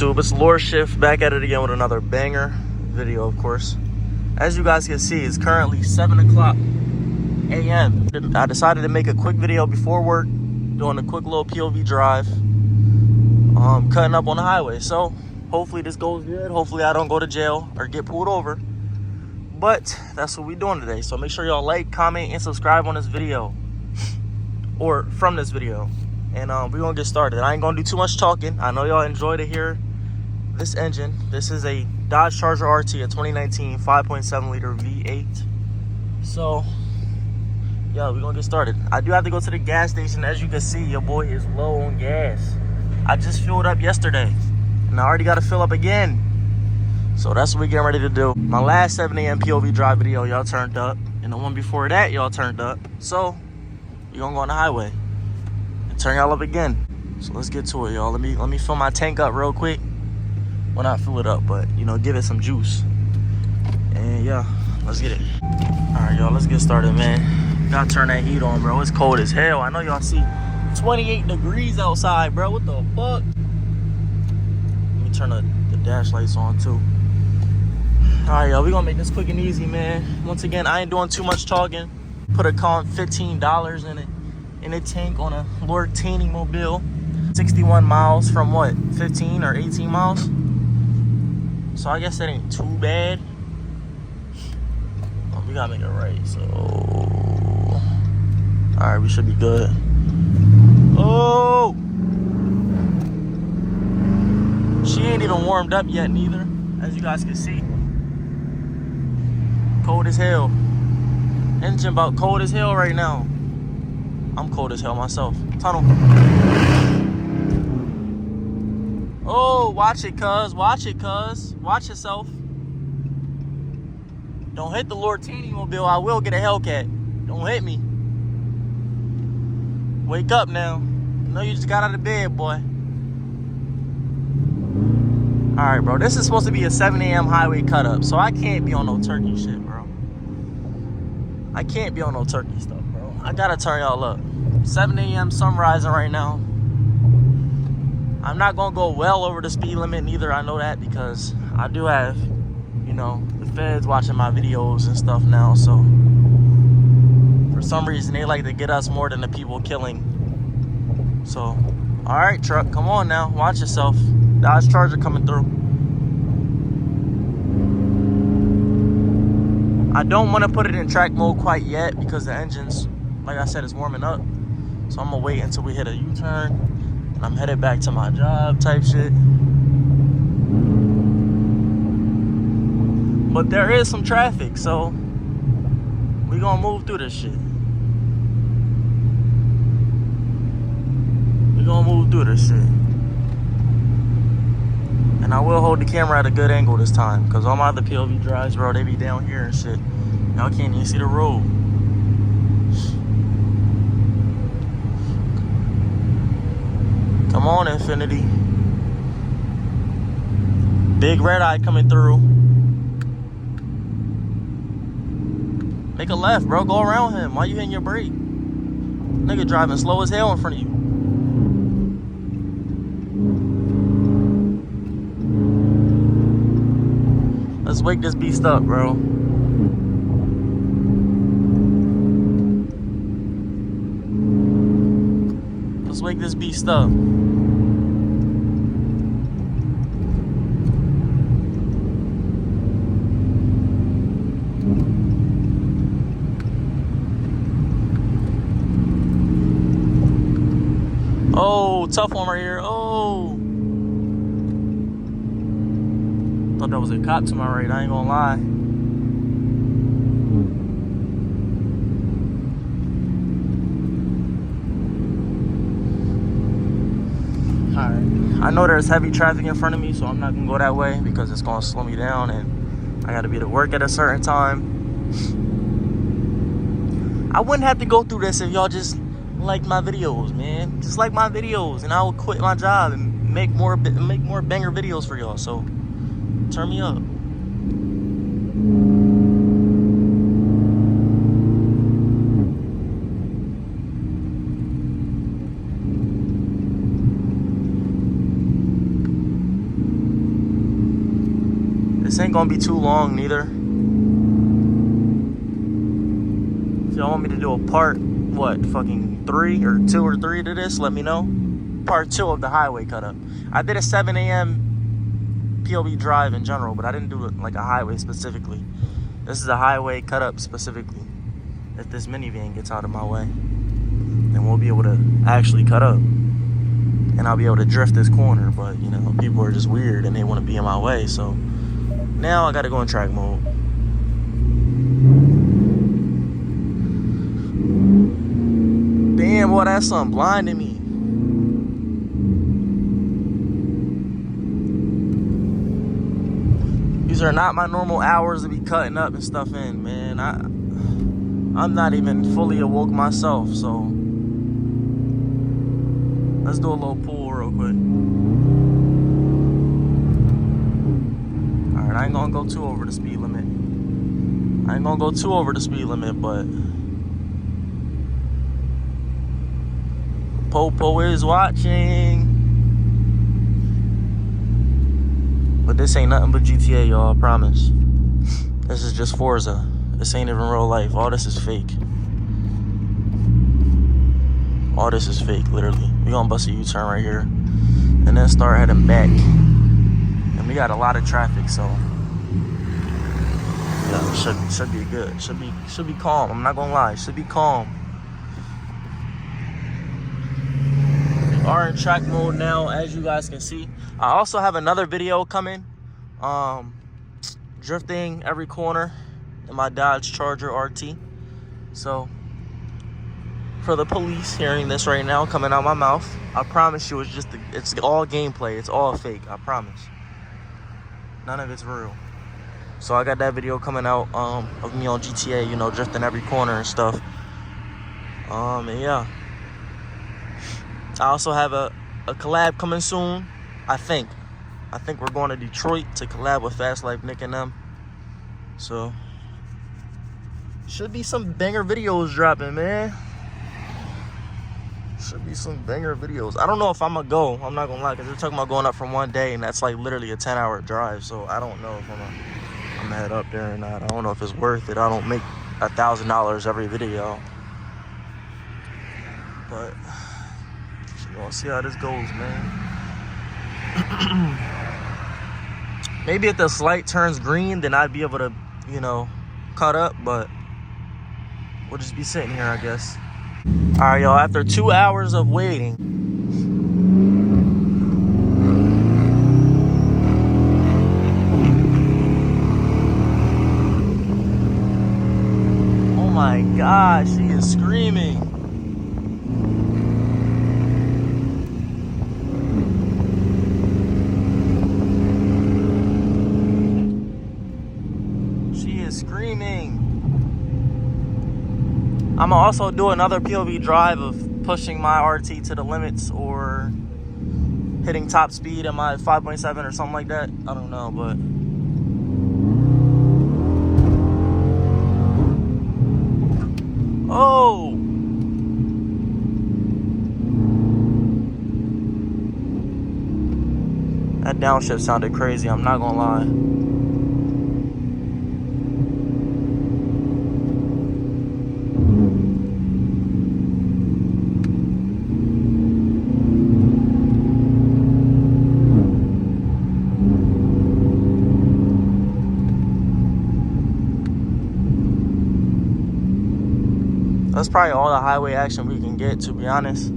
YouTube? It's lorShift back at it again with another banger video, of course. As you guys can see, it's currently 7 o'clock a.m. I decided to make a quick video before work, doing a quick little POV drive, cutting up on the highway. So hopefully this goes good. Hopefully I don't go to jail or get pulled over. But that's what we're doing today. So make sure y'all like, comment, and subscribe on this video. Or from this video. And we're gonna get started. I ain't gonna do too much talking. I know y'all enjoy to hear this engine. This is a Dodge Charger RT, a 2019 5.7 liter V8. So yeah, we're gonna get started. I do have to go to the gas station. As you can see, your boy is low on gas. I just filled up yesterday and I already gotta fill up again. So that's what we're getting ready to do. My last 7 a.m. POV drive video, y'all turned up, and the one before that, y'all turned up. So we're gonna go on the highway and turn y'all up again. So let's get to it, y'all. Let me fill my tank up real quick. Well, not fill it up, but you know, give it some juice. And yeah, let's get it. All right, y'all, let's get started, man. Gotta turn that heat on, bro. It's cold as hell. I know y'all see 28 degrees outside, bro. What the fuck? Let me turn the dash lights on too. All right, y'all, we gonna make this quick and easy, man. Once again, I ain't doing too much talking. Put a calm $15 in a tank on a lorTini mobile. 61 miles from what, 15 or 18 miles? So I guess that ain't too bad. Oh, we gotta make it right, so all right, we should be good. Oh, she ain't even warmed up yet neither, as you guys can see. Cold as hell. Engine about cold as hell right now. I'm cold as hell myself. Tunnel. Oh, watch it, cuz. Watch it, cuz. Watch yourself. Don't hit the lorTini mobile. I will get a Hellcat. Don't hit me. Wake up now. I know you just got out of bed, boy. Alright, bro. This is supposed to be a 7 a.m. highway cut up, so I can't be on no turkey shit, bro. I can't be on no turkey stuff, bro. I gotta turn y'all up. 7 a.m. sun rising right now. I'm not gonna go well over the speed limit neither. I know that because I do have, you know, the feds watching my videos and stuff now. So for some reason they like to get us more than the people killing. So, all right, truck, come on now, watch yourself. Dodge Charger coming through. I don't want to put it in track mode quite yet because the engine's, like I said, is warming up. So I'm gonna wait until we hit a U-turn and I'm headed back to my job type shit. But there is some traffic, so we gonna move through this shit. We gonna move through this shit. And I will hold the camera at a good angle this time, because all my other POV drives, bro, they be down here and shit. Y'all can't even see the road. Come on, Infinity. Big red eye coming through. Make a left, bro. Go around him. Why you hitting your brake? Nigga driving slow as hell in front of you. Let's wake this beast up, bro. Let's wake this beast up. Oh, tough one right here. Oh. Thought that was a cop to my right, I ain't gonna lie. Alright, I know there's heavy traffic in front of me, so I'm not gonna go that way because it's gonna slow me down and I gotta be to work at a certain time. I wouldn't have to go through this if y'all just like my videos, man. Just like my videos and I will quit my job and make more banger videos for y'all. So turn me up. This ain't gonna be too long neither. If y'all want me to do a part, what, fucking 3 or 2 or 3 to this, let me know. Part 2 of the highway cut up. I did a 7 a.m. POV drive in general, but I didn't do it like a highway specifically. This is a highway cut up specifically. If this minivan gets out of my way, then we'll be able to actually cut up. And I'll be able to drift this corner, but you know, people are just weird and they want to be in my way, so now I gotta go in track mode. Damn, boy, that sun blinded me. These are not my normal hours to be cutting up and stuff in, man. I'm not even fully awoke myself, so let's do a little pull real quick. Alright, I ain't gonna go too over the speed limit. But Popo is watching. But this ain't nothing but GTA, y'all, I promise. This is just Forza. This ain't even real life. All this is fake. All this is fake, literally. We gonna bust a U-turn right here. And then start heading back. And we got a lot of traffic, so yeah, should be good. Should be calm. I'm not gonna lie. Should be calm. We are in track mode now, as you guys can see. I also have another video coming. Drifting every corner in my Dodge Charger RT. So for the police hearing this right now coming out my mouth, I promise you it's all gameplay. It's all fake, I promise. None of it's real. So I got that video coming out of me on GTA, you know, drifting every corner and stuff. And yeah. I also have a collab coming soon, I think we're going to Detroit to collab with Fast Life Nick and them. So should be some banger videos dropping, man. Should be some banger videos. I don't know if I'm gonna go. I'm not gonna lie, because they're talking about going up from one day, and that's like literally a 10-hour drive. So I don't know if I'm gonna head up there or not. I don't know if it's worth it. I don't make $1,000 every video, but we're gonna see how this goes, man. Maybe if the light turns green, then I'd be able to, you know, cut up, but we'll just be sitting here, I guess. All right, y'all, after 2 hours of waiting, oh my gosh, she is screaming. I'm gonna also do another POV drive of pushing my RT to the limits or hitting top speed in my 5.7 or something like that. I don't know, but oh, that downshift sounded crazy, I'm not gonna lie. That's probably all the highway action we can get, to be honest.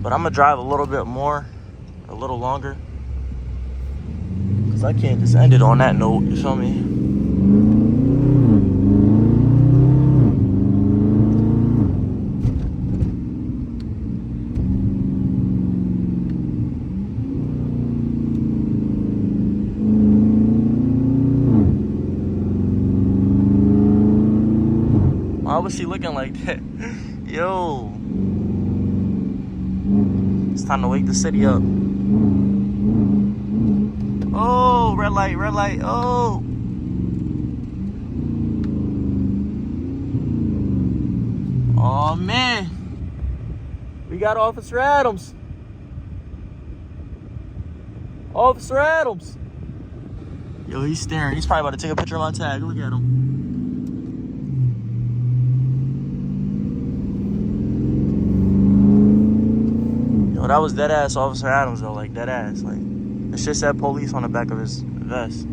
But I'm gonna drive a little bit more, a little longer, because I can't just end it on that note, you feel me? Why was she looking like that? Yo. It's time to wake the city up. Oh, red light, oh. Oh man. We got Officer Adams. Officer Adams. Yo, he's staring. He's probably about to take a picture of my tag. Look at him. Yo, that was dead ass Officer Adams though, like dead ass. Like, it shit said police on the back of his vest.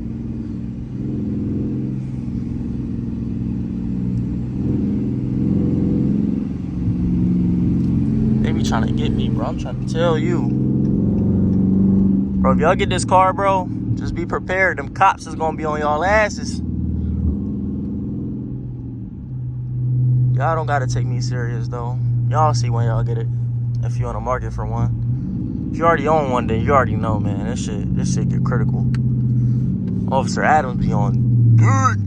They be trying to get me, bro. I'm trying to tell you. Bro, if y'all get this car, bro, just be prepared. Them cops is gonna be on y'all asses. Y'all don't gotta take me serious though. Y'all see when y'all get it. If you're on the market for one. If you already own one, then you already know, man. This shit get critical. Officer Adams be on good.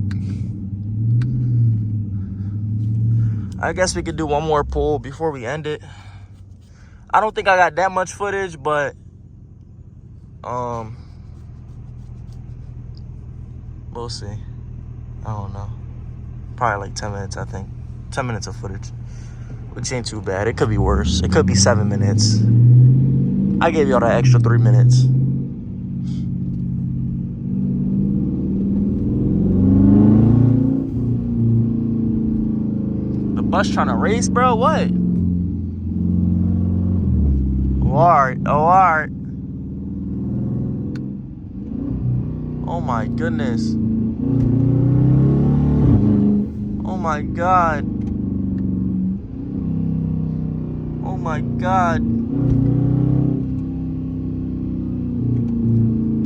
I guess we could do one more pull before we end it. I don't think I got that much footage, but we'll see. I don't know. Probably like 10 minutes, I think. 10 minutes of footage, which ain't too bad. It could be worse. It could be 7 minutes. I gave y'all that extra 3 minutes. The bus trying to race, bro? What? Oh, alright. Oh, alright. Oh my goodness. Oh my god. Oh my god.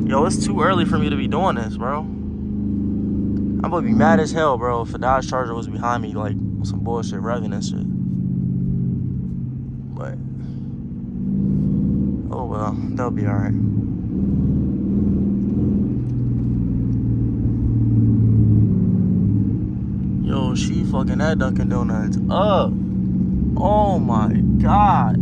Yo, it's too early for me to be doing this, bro. I'm gonna be mad as hell, bro, if a Dodge Charger was behind me, like, with some bullshit revving and shit. But, oh well, that'll be alright. Yo, she fucking that Dunkin' Donuts up. Oh my god.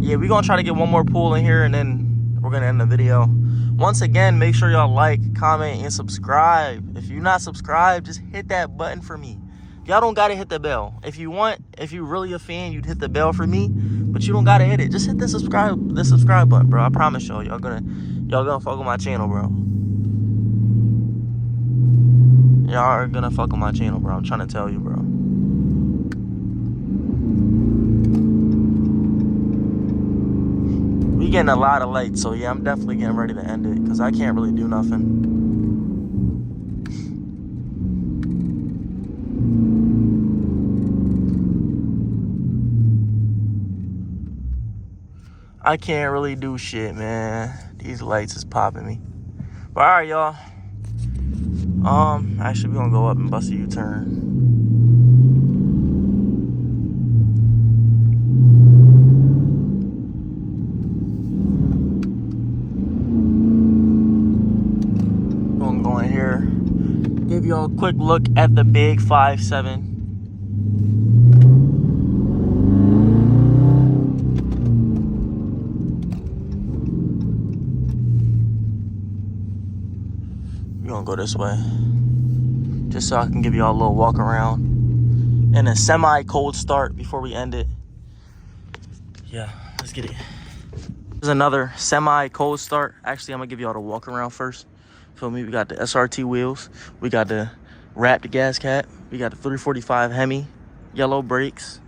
Yeah, we're gonna try to get one more pull in here and then we're gonna end the video. Once again, make sure y'all like, comment, and subscribe. If you're not subscribed, just hit that button for me. Y'all don't gotta hit the bell. If you really a fan, you'd hit the bell for me, but you don't gotta hit it. Just hit the subscribe button, bro. I promise y'all gonna fuck with my channel, bro. Y'all are gonna fuck with my channel, bro. I'm trying to tell you, bro. We getting a lot of lights, so yeah, I'm definitely getting ready to end it because I can't really do nothing. I can't really do shit, man. These lights is popping me. But all right, y'all. Actually, we're gonna go up and bust a U-turn. Gonna go in here. Give y'all a quick look at the big 5.7. Gonna go this way just so I can give y'all a little walk around and a semi-cold start before we end it. Yeah, let's get it. There's another semi-cold start. Actually, I'm gonna give y'all the walk around first. Feel me? We got the SRT wheels, we got the wrapped gas cap, we got the 345 Hemi, yellow brakes,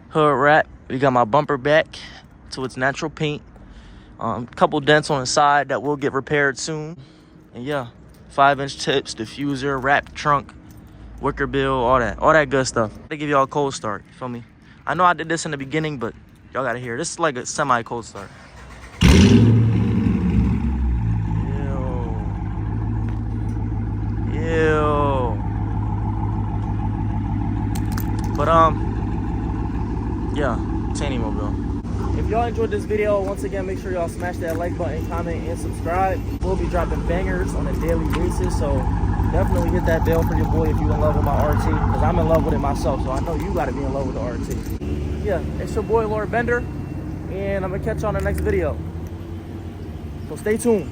hood wrap. We got my bumper back to its natural paint. Couple dents on the side that will get repaired soon. And yeah, 5-inch tips, diffuser, wrapped trunk, wicker bill, all that good stuff. They give y'all a cold start, you feel me? I know I did this in the beginning, but y'all gotta hear. This is like a semi-cold start. Ew. But yeah, Tanny Mobile. If y'all enjoyed this video, once again, make sure y'all smash that like button, comment, and subscribe. We'll be dropping bangers on a daily basis, so definitely hit that bell for your boy if you're in love with my RT, because I'm in love with it myself, so I know you got to be in love with the RT. Yeah, it's your boy, Lord Bender, and I'm going to catch you on the next video. So stay tuned.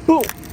Boom.